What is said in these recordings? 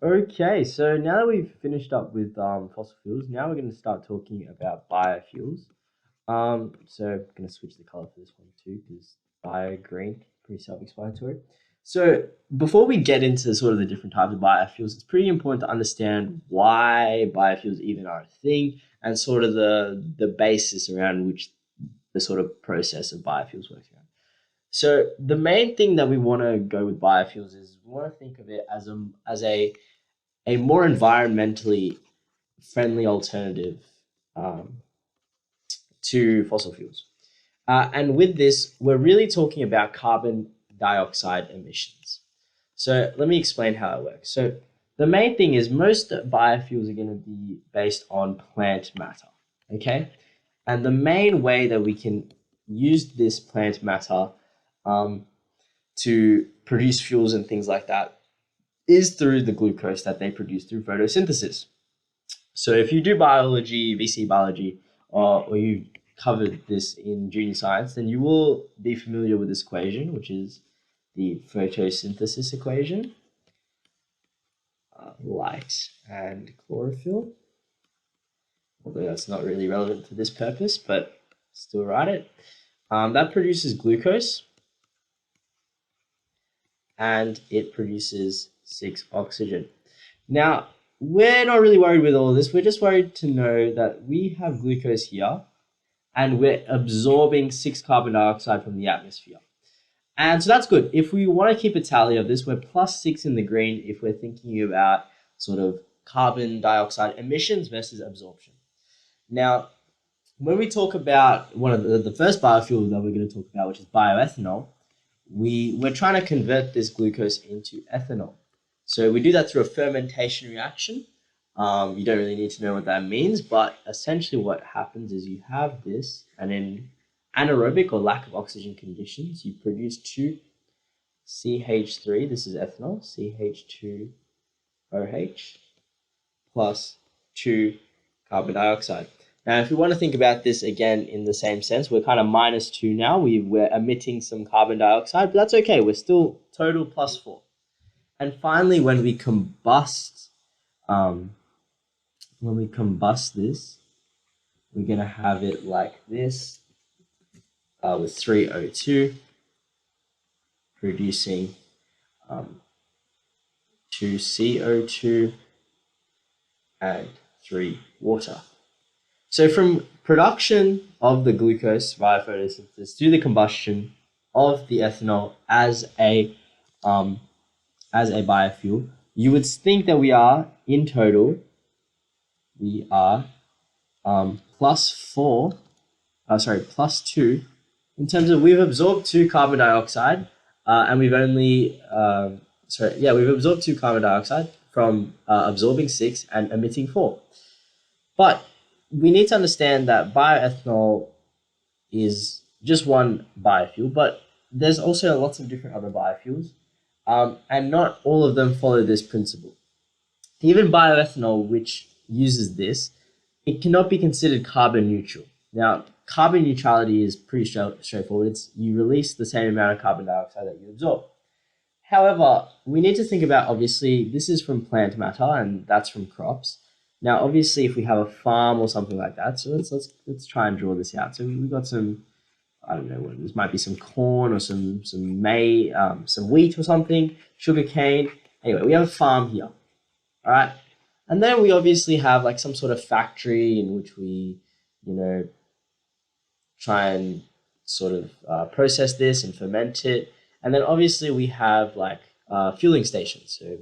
Okay, so now that we've finished up with fossil fuels, now we're going to start talking about biofuels. So I'm going to switch the color for this one too, because bio green, pretty self-explanatory. So before we get into sort of the different types of biofuels, it's pretty important to understand why biofuels even are a thing and sort of the basis around which the sort of process of biofuels works around. So the main thing that we want to go with biofuels is we want to think of it as a more environmentally friendly alternative um, to fossil fuels. And with this, we're really talking about carbon dioxide emissions. So let me explain how it works. So the main thing is most biofuels are going to be based on plant matter, okay? And the main way that we can use this plant matter um, to produce fuels and things like that is through the glucose that they produce through photosynthesis. So if you do biology, VCE biology, or you covered this in junior science, then you will be familiar with this equation, which is the photosynthesis equation, light and chlorophyll. Although that's not really relevant to this purpose, but still write it. That produces glucose, and it produces 6 oxygen. Now, we're not really worried with all of this. We're just worried to know that we have glucose here and we're absorbing 6 carbon dioxide from the atmosphere. And so that's good. If we want to keep a tally of this, we're plus 6 in the green if we're thinking about sort of carbon dioxide emissions versus absorption. Now, when we talk about one of the first biofuel that we're going to talk about, which is bioethanol, we're trying to convert this glucose into ethanol. So we do that through a fermentation reaction. You don't really need to know what that means, but essentially what happens is you have this, and in anaerobic or lack of oxygen conditions, you produce 2 CH3, this is ethanol, CH2OH, plus 2 carbon dioxide. Now, if we want to think about this again in the same sense, we're kind of minus 2 now. We're emitting some carbon dioxide, but that's okay. We're still total plus 4. And finally, when we combust this, we're going to have it like this with 3 O2 producing 2 CO2 and 3 water. So from production of the glucose via photosynthesis to the combustion of the ethanol as a biofuel, you would think that we are in total plus 4, plus 2 in terms of we've absorbed 2 carbon dioxide and we've only we've absorbed 2 carbon dioxide from absorbing 6 and emitting 4. But we need to understand that bioethanol is just one biofuel, but there's also lots of different other biofuels, and not all of them follow this principle. Even bioethanol, which uses this, it cannot be considered carbon neutral. Now, carbon neutrality is pretty straightforward. It's you release the same amount of carbon dioxide that you absorb. However, we need to think about, obviously, this is from plant matter and that's from crops. Now, obviously, if we have a farm or something like that, so let's try and draw this out. So we've got some, I don't know, this might be some corn or some wheat or something, sugar cane. Anyway, we have a farm here, all right? And then we obviously have like some sort of factory in which we, try and sort of process this and ferment it. And then obviously we have like fueling stations, so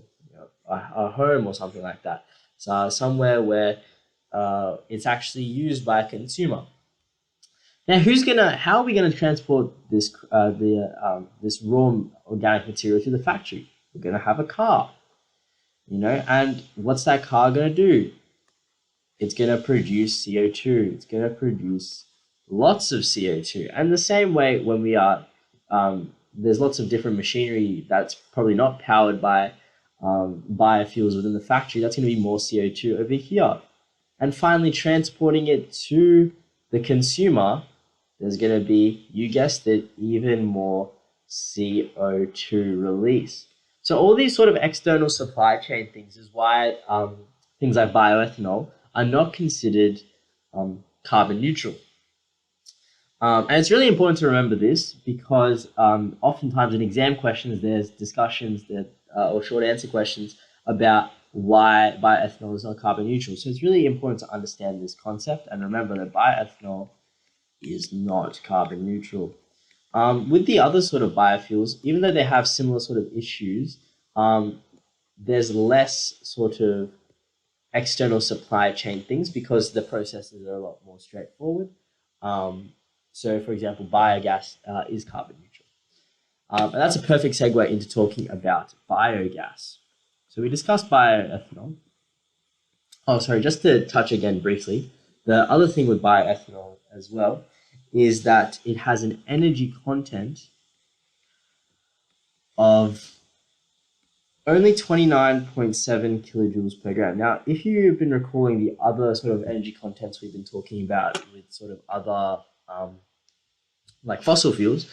a home or something like that. So somewhere where it's actually used by a consumer. Now, how are we gonna transport this this raw organic material to the factory? We're gonna have a car, and what's that car gonna do? It's gonna produce CO2. It's gonna produce lots of CO2. And the same way when we are, there's lots of different machinery that's probably not powered by biofuels within the factory. That's going to be more CO2 over here. And finally, transporting it to the consumer, there's going to be, you guessed it, even more CO2 release. So all these sort of external supply chain things is why things like bioethanol are not considered carbon neutral. And it's really important to remember this because oftentimes in exam questions, there's discussions that or short answer questions about why bioethanol is not carbon neutral. So it's really important to understand this concept and remember that bioethanol is not carbon neutral. With the other sort of biofuels, even though they have similar sort of issues, there's less sort of external supply chain things because the processes are a lot more straightforward. So, for example, biogas is carbon neutral. And that's a perfect segue into talking about biogas. So we discussed bioethanol. Oh, sorry, just to touch again briefly, the other thing with bioethanol as well is that it has an energy content of only 29.7 kilojoules per gram. Now, if you've been recalling the other sort of energy contents we've been talking about with sort of other like fossil fuels,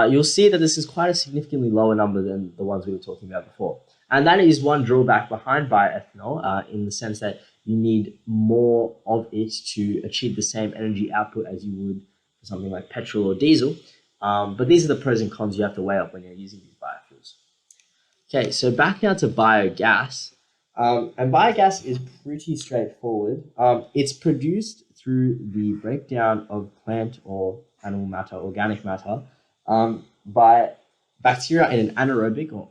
you'll see that this is quite a significantly lower number than the ones we were talking about before. And that is one drawback behind bioethanol in the sense that you need more of it to achieve the same energy output as you would for something like petrol or diesel. But these are the pros and cons you have to weigh up when you're using these biofuels. Okay, so back now to biogas. And biogas is pretty straightforward. It's produced through the breakdown of plant or animal matter, organic matter, by bacteria in an anaerobic or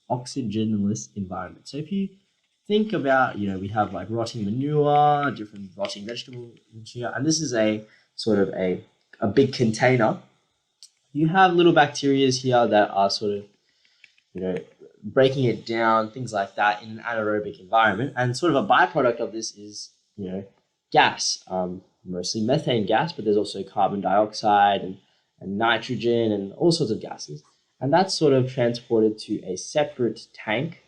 oxygenless environment. So if you think about, we have like rotting manure, different rotting vegetable material, and this is a sort of a big container. You have little bacteria here that are sort of, breaking it down, things like that in an anaerobic environment. And sort of a byproduct of this is, gas, mostly methane gas, but there's also carbon dioxide and nitrogen and all sorts of gases. And that's sort of transported to a separate tank,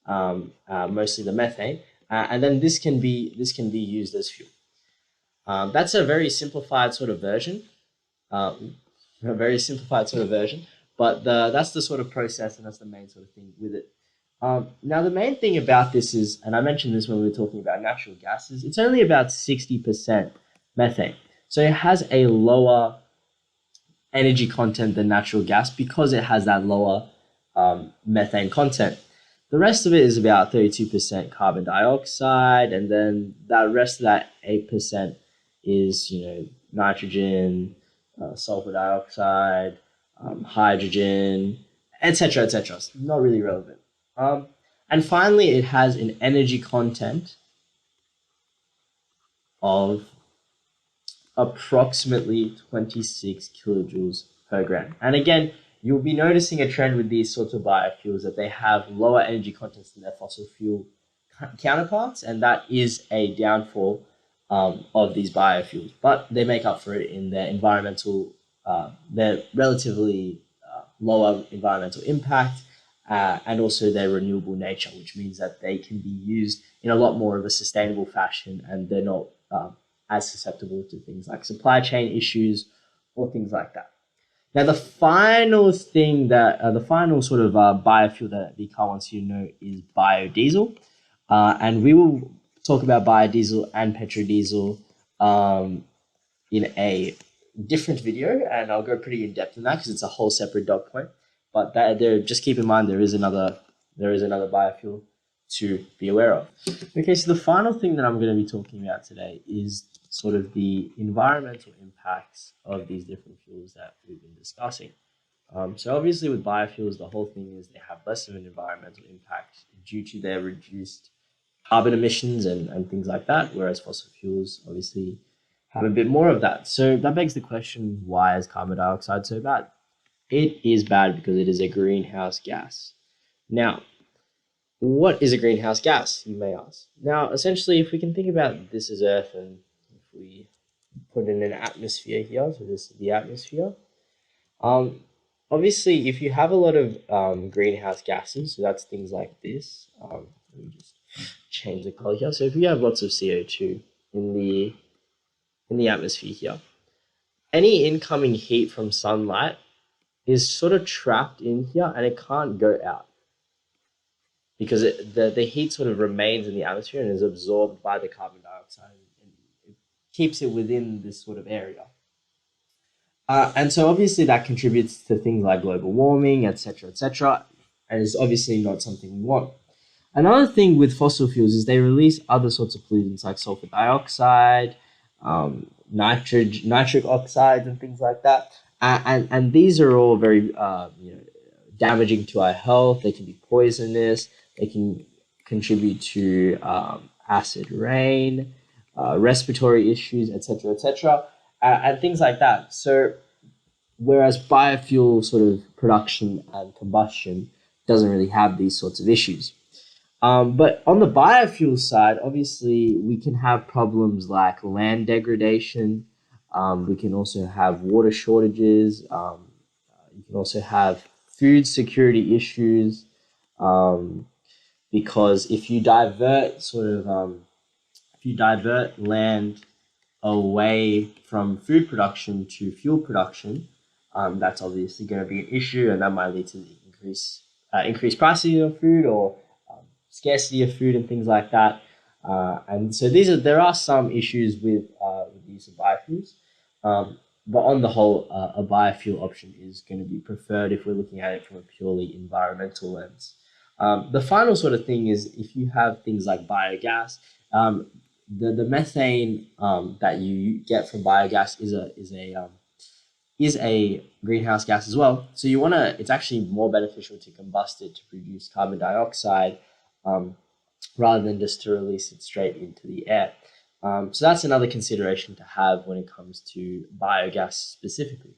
mostly the methane, and then this can be used as fuel. That's a very simplified sort of version. But that's the sort of process and that's the main sort of thing with it. Now, the main thing about this is, and I mentioned this when we were talking about natural gas, is it's only about 60% methane. So it has a lower energy content than natural gas because it has that lower methane content. The rest of it is about 32% carbon dioxide, and then that rest of that 8% is, nitrogen, sulfur dioxide, hydrogen, etc., etc. Not really relevant. And finally, it has an energy content of approximately 26 kilojoules per gram. And again, you'll be noticing a trend with these sorts of biofuels that they have lower energy contents than their fossil fuel counterparts, and that is a downfall of these biofuels. But they make up for it in their their relatively lower environmental impact, and also their renewable nature, which means that they can be used in a lot more of a sustainable fashion, and they're not as susceptible to things like supply chain issues or things like that. Now, the final thing the final sort of biofuel that the car wants you to know is biodiesel. And we will talk about biodiesel and petrodiesel in a different video, and I'll go pretty in depth in that because it's a whole separate dot point. But just keep in mind there is another biofuel to be aware of. Okay, so the final thing that I'm going to be talking about today is sort of the environmental impacts of these different fuels that we've been discussing. So obviously with biofuels, the whole thing is they have less of an environmental impact due to their reduced carbon emissions and things like that, whereas fossil fuels obviously have a bit more of that. So that begs the question, why is carbon dioxide so bad? It is bad because it is a greenhouse gas. Now, what is a greenhouse gas, you may ask? Now, essentially, if we can think about this as Earth, and if we put in an atmosphere here, so this is the atmosphere, obviously, if you have a lot of greenhouse gases, so that's things like this, let me just change the color here. So if you have lots of CO2 in the atmosphere here, any incoming heat from sunlight is sort of trapped in here and it can't go out. because the heat sort of remains in the atmosphere and is absorbed by the carbon dioxide, and it keeps it within this sort of area. And so obviously that contributes to things like global warming, etc., and is obviously not something we want. Another thing with fossil fuels is they release other sorts of pollutants like sulfur dioxide, nitric oxides, and things like that. And these are all very damaging to our health. They can be poisonous. They can contribute to acid rain, respiratory issues, etc., and things like that. So whereas biofuel sort of production and combustion doesn't really have these sorts of issues. But on the biofuel side, obviously, we can have problems like land degradation. We can also have water shortages. You can also have food security issues, um, because if you divert land away from food production to fuel production, that's obviously going to be an issue, and that might lead to the increased pricing of food, or scarcity of food and things like that. And so there are some issues with the use of biofuels. But on the whole, a biofuel option is going to be preferred if we're looking at it from a purely environmental lens. The final sort of thing is if you have things like biogas, the methane that you get from biogas is a greenhouse gas as well. So it's actually more beneficial to combust it to produce carbon dioxide, um, rather than just to release it straight into the air. So that's another consideration to have when it comes to biogas specifically.